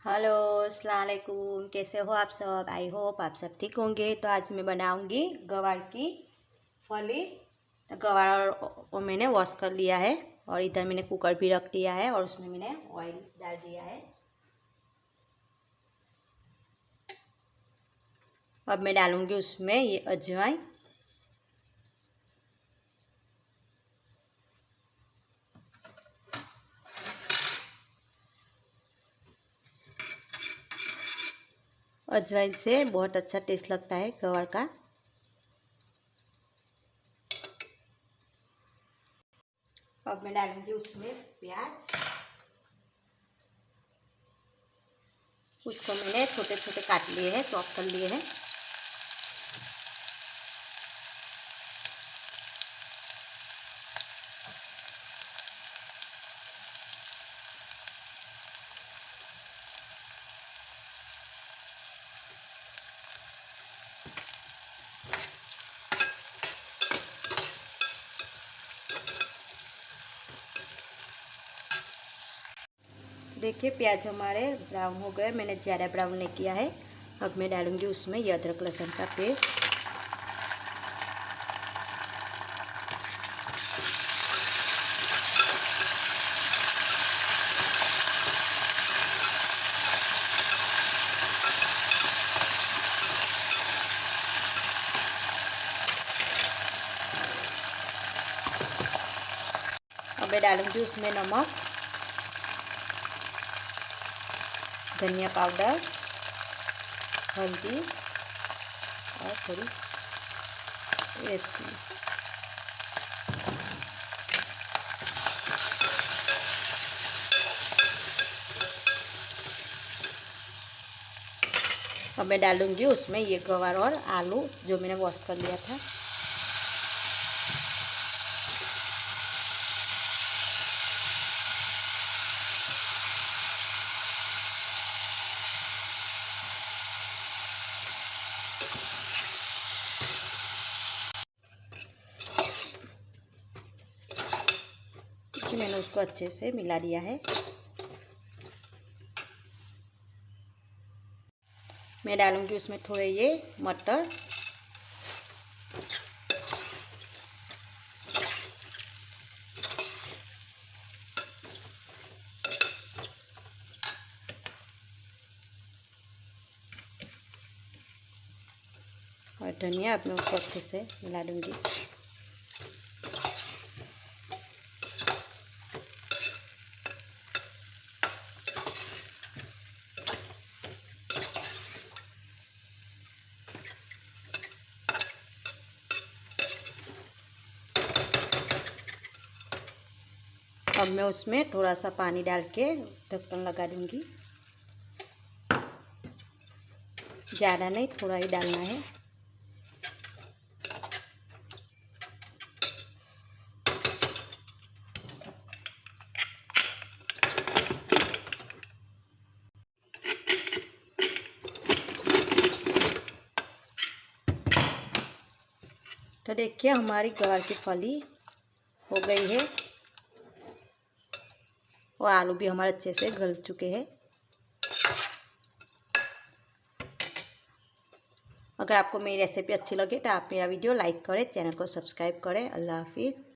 Hello अस्सलाम वालेकुम। कैसे हो आप सब? आई होप आप सब ठीक होंगे। तो आज मैं बनाऊंगी गवार की फली। तो गवार को मैंने वॉश कर लिया है और इधर मैंने कुकर भी रख दिया है और उसमें मैंने ऑयल डाल दिया है। अब मैं डालूंगी उसमें ये अजवाइन, अजवाइन से बहुत अच्छा टेस्ट लगता है गवार का। अब मैं डालूंगी उसमें प्याज। उसको मैंने छोटे छोटे काट लिए हैं, चॉप कर लिए हैं। देखिए प्याज हमारे ब्राउन हो गए, मैंने ज़्यादा ब्राउन नहीं किया है। अब मैं डालूंगी उसमें ये अदरक लहसुन का पेस्ट। अब मैं डालूंगी उसमें नमक, धनिया पाउडर, हल्दी और थोड़ी रेड चिली। अब मैं डालूंगी उसमें ये गवार और आलू जो मैंने वॉश कर लिया था। मैंने उसको अच्छे से मिला दिया है। मैं डालूंगी उसमें थोड़े ये मटर, और धनिया। अब मैं उसको अच्छे से मिला दूंगी। अब मैं उसमें थोड़ा सा पानी डाल के ढक्कन लगा दूंगी। ज़्यादा नहीं, थोड़ा ही डालना है। तो देखिए हमारी गवार की फली हो गई है और आलू भी हमारे अच्छे से गल चुके हैं। अगर आपको मेरी रेसिपी अच्छी लगे तो आप मेरा वीडियो लाइक करें, चैनल को सब्सक्राइब करें। अल्लाह हाफिज़।